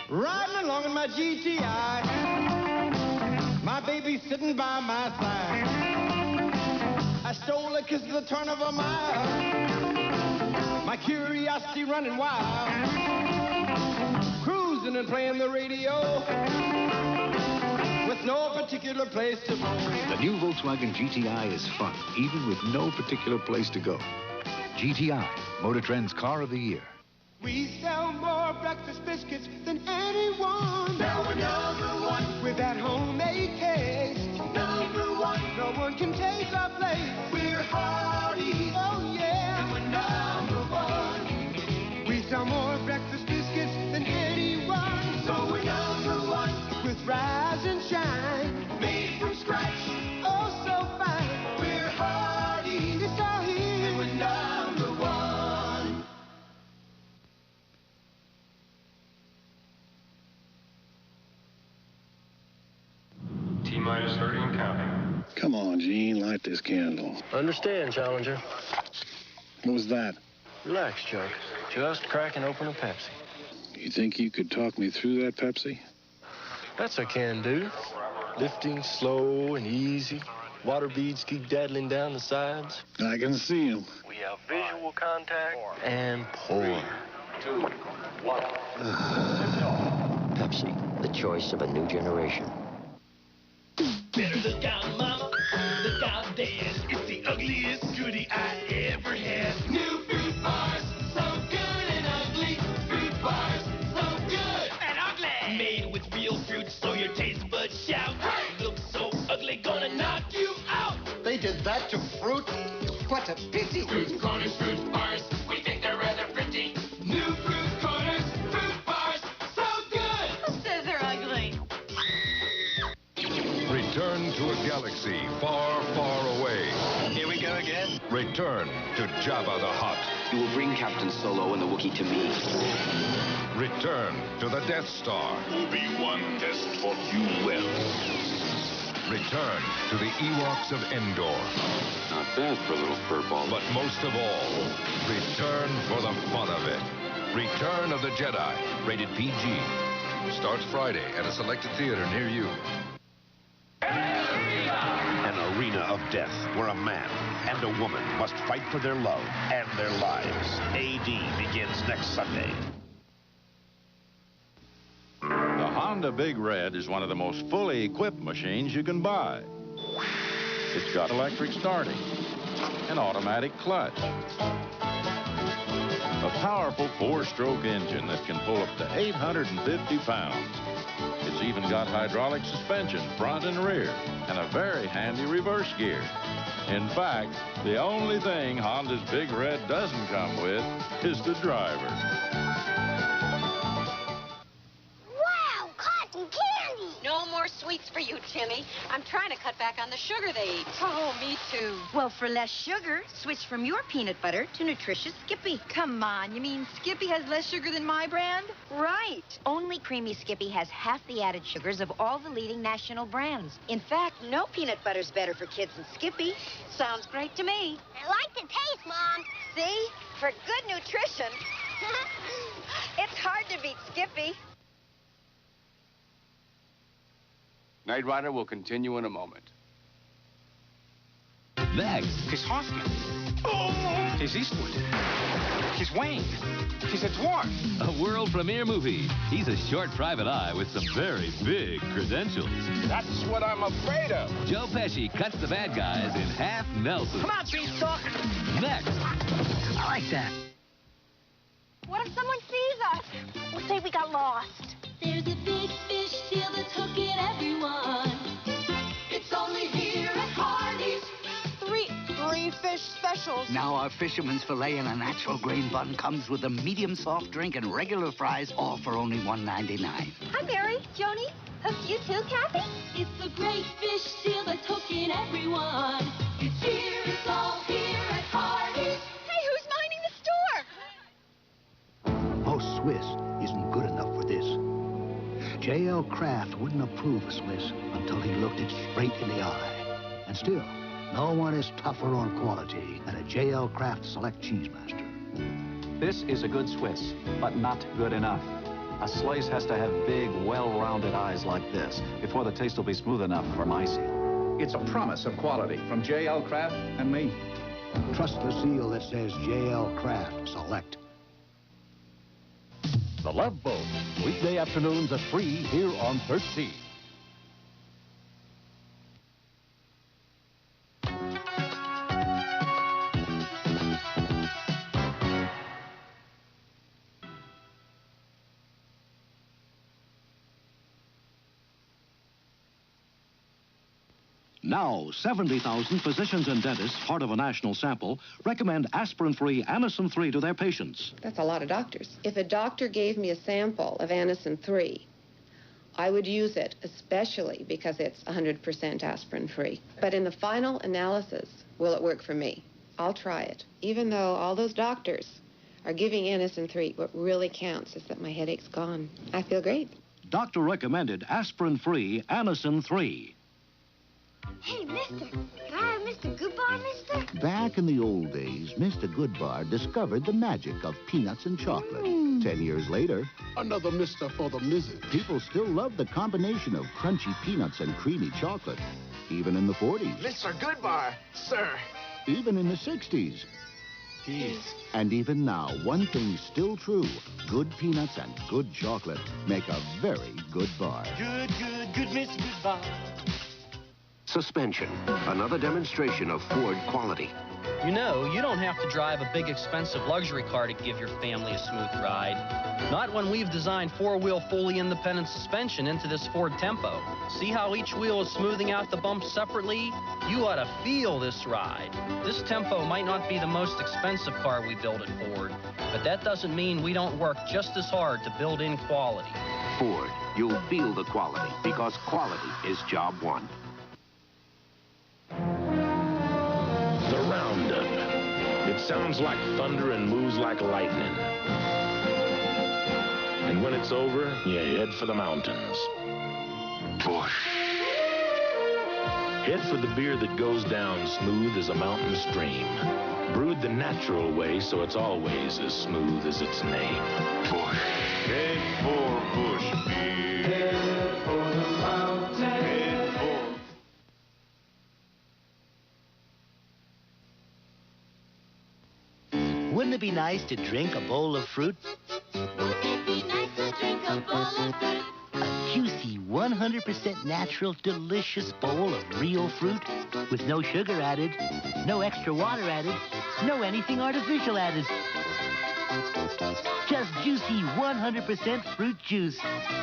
riding along in my GTI, my baby sitting by my side. I stole a kiss at the turn of a mile, my curiosity running wild, cruising and playing the radio, with no particular place to go. The new Volkswagen GTI is fun, even with no particular place to go. GTI, Motor Trend's Car of the Year. We sell more breakfast biscuits than anyone. Now we're number one with that homemade taste. Number one, no one can take our place. We're Hardee, oh yeah, and we're number one. We sell more breakfast biscuits than anyone. So we're number one with rise and shine, made from scratch. Oh, so fine. We're Hardee, it's all here, and we're number one. T-minus 30 and counting. Come on, Gene, light this candle. Understand, Challenger. What was that? Relax, Chuck. Just cracking open a Pepsi. You think you could talk me through that Pepsi? That's a can do. Lifting slow and easy. Water beads keep daddling down the sides. I can see him. We have visual contact and pour. 3, 2, 1. Pepsi, the choice of a new generation. Better look out, Mama. Look out, Dad. It's the ugliest goodie I ever had. New fruit bars, so good and ugly. Fruit bars, so good and ugly. Made with real fruit, so your taste buds shout. Hey! Looks so ugly, gonna knock you out. They did that to fruit? What a pity. Fruit corners, fruit bars. We think they're rather pretty. New fruit corners, fruit bars, so good. Who says they're ugly? Return to a galaxy far, far away. Here we go again. Return to Jabba the Hutt. You will bring Captain Solo and the Wookiee to me. Return to the Death Star. Obi-Wan test for you well. Return to the Ewoks of Endor. Not bad for a little furball. But most of all, return for the fun of it. Return of the Jedi, rated PG. Starts Friday at a selected theater near you. An arena of death where a man and a woman must fight for their love and their lives. AD begins next Sunday. The Honda Big Red is one of the most fully equipped machines you can buy. It's got electric starting, an automatic clutch, a powerful 4-stroke engine that can pull up to 850 pounds. It's even got hydraulic suspension front and rear, and a very handy reverse gear. In fact, the only thing Honda's Big Red doesn't come with is the driver. Wow, cotton candy! No more sweets for you, Timmy. I'm trying to cut back on the sugar they eat. Oh, me too. Well, for less sugar, switch from your peanut butter to nutritious Skippy. Come on, you mean Skippy has less sugar than my brand? Right. Only creamy Skippy has half the added sugars of all the leading national brands. In fact, no peanut butter's better for kids than Skippy. Sounds great to me. I like the taste, Mom. See? For good nutrition. It's hard to beat Skippy. Knight Rider will continue in a moment. Next, he's Hoffman. He's Eastwood. He's Wayne. He's a dwarf. A world premiere movie. He's a short private eye with some very big credentials. That's what I'm afraid of. Joe Pesci cuts the bad guys in half Nelson. Come on, Beanstalk. Next. I like that. What if someone sees us? We'll say we got lost. There's a big fish deal that's hooking everyone. It's only here at Hardee's. Three fish specials. Now our fisherman's fillet in a natural grain bun comes with a medium soft drink and regular fries, all for only $1.99. Hi, Mary. Joni. Hook you too, Kathy? It's a great fish deal that's hooking everyone. It's here, it's all here at Hardee's. Hey, who's minding the store? Most Swiss isn't good enough for this. J.L. Kraft wouldn't approve of Swiss until he looked it straight in the eye. And still, no one is tougher on quality than a J.L. Kraft Select Cheesemaster. This is a good Swiss, but not good enough. A slice has to have big, well-rounded eyes like this before the taste will be smooth enough for my seal. It's a promise of quality from J.L. Kraft and me. Trust the seal that says J.L. Kraft Select. The Love Boat, weekday afternoons at 3 here on 13. Now, 70,000 physicians and dentists, part of a national sample, recommend aspirin-free Anacin 3 to their patients. That's a lot of doctors. If a doctor gave me a sample of Anacin 3, I would use it, especially because it's 100% aspirin-free. But in the final analysis, will it work for me? I'll try it. Even though all those doctors are giving Anacin 3, what really counts is that my headache's gone. I feel great. Doctor recommended aspirin-free Anacin 3. Hey, mister, can I have Mr. Goodbar, mister? Back in the old days, Mr. Goodbar discovered the magic of peanuts and chocolate. 10 years later, another mister for the missus. People still love the combination of crunchy peanuts and creamy chocolate. Even in the 40s. Mr. Goodbar, sir. Even in the 60s. And even now, one thing's still true. Good peanuts and good chocolate make a very good bar. Good Mr. Goodbar. Suspension, another demonstration of Ford quality. You know, you don't have to drive a big, expensive luxury car to give your family a smooth ride. Not when we've designed four-wheel, fully independent suspension into this Ford Tempo. See how each wheel is smoothing out the bumps separately? You ought to feel this ride. This Tempo might not be the most expensive car we build at Ford, but that doesn't mean we don't work just as hard to build in quality. Ford, you'll feel the quality because quality is job one. The Roundup. It sounds like thunder and moves like lightning. And when it's over, you head for the mountains. Busch. Head for the beer that goes down smooth as a mountain stream. Brewed the natural way, so it's always as smooth as its name. Busch. Head for Busch beer. Head for the mountain. Head for... Wouldn't it be nice to drink a bowl of fruit? Wouldn't it be nice to drink a bowl of fruit? A juicy, 100% natural, delicious bowl of real fruit with no sugar added, no extra water added, no anything artificial added. Just juicy, 100% fruit juice.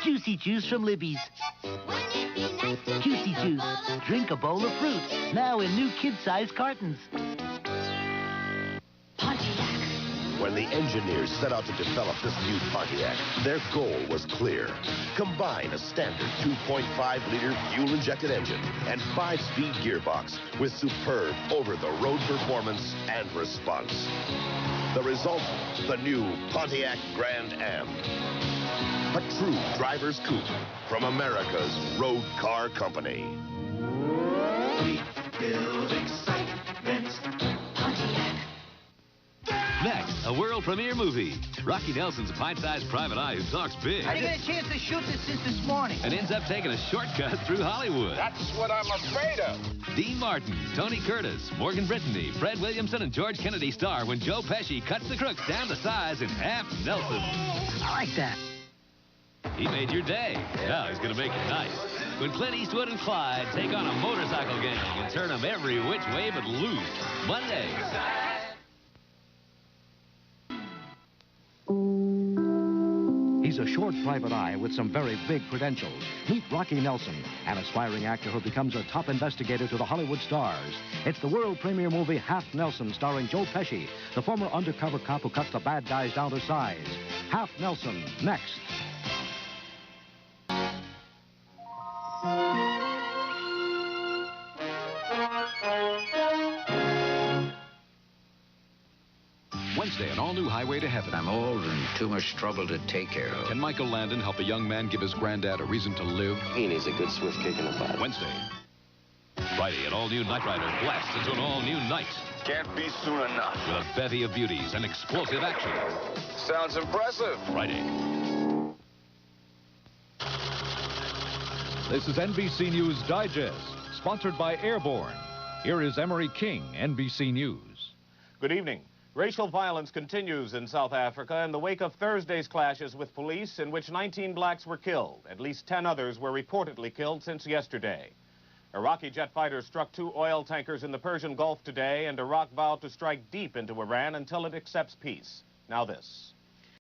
Juicy juice from Libby's. Wouldn't it be nice to Juicy juice. Drink a bowl of fruit. Now in new kid-sized cartons. When the engineers set out to develop this new Pontiac, their goal was clear. Combine a standard 2.5-liter fuel-injected engine and 5-speed gearbox with superb over-the-road performance and response. The result, the new Pontiac Grand Am. A true driver's coupe from America's road car company. We build excitement. Pontiac. Next, a world premiere movie. Rocky Nelson's a pint-sized private eye who talks big. I didn't get a chance to shoot this since this morning. And ends up taking a shortcut through Hollywood. That's what I'm afraid of. Dean Martin, Tony Curtis, Morgan Brittany, Fred Williamson, and George Kennedy star when Joe Pesci cuts the crooks down to size in half Nelson. I like that. He made your day. Now he's going to make it nice. When Clint Eastwood and Clyde take on a motorcycle gang and turn them every which way but loose. Monday. He's a short private eye with some very big credentials. Meet Rocky Nelson, an aspiring actor who becomes a top investigator to the Hollywood stars. It's the world premiere movie Half Nelson, starring Joe Pesci, the former undercover cop who cuts the bad guys down to size. Half Nelson, next. Wednesday, an all-new Highway to Heaven. I'm old and too much trouble to take care of. Can Michael Landon help a young man give his granddad a reason to live? He needs a good swift kick in the butt. Wednesday. Friday, an all-new Knight Rider blasts into an all-new night. Can't be soon enough. With a bevy of beauties and explosive action. Sounds impressive. Friday. This is NBC News Digest, sponsored by Airborne. Here is Emery King, NBC News. Good evening. Racial violence continues in South Africa in the wake of Thursday's clashes with police in which 19 blacks were killed. At least 10 others were reportedly killed since yesterday. Iraqi jet fighters struck 2 oil tankers in the Persian Gulf today, and Iraq vowed to strike deep into Iran until it accepts peace. Now this.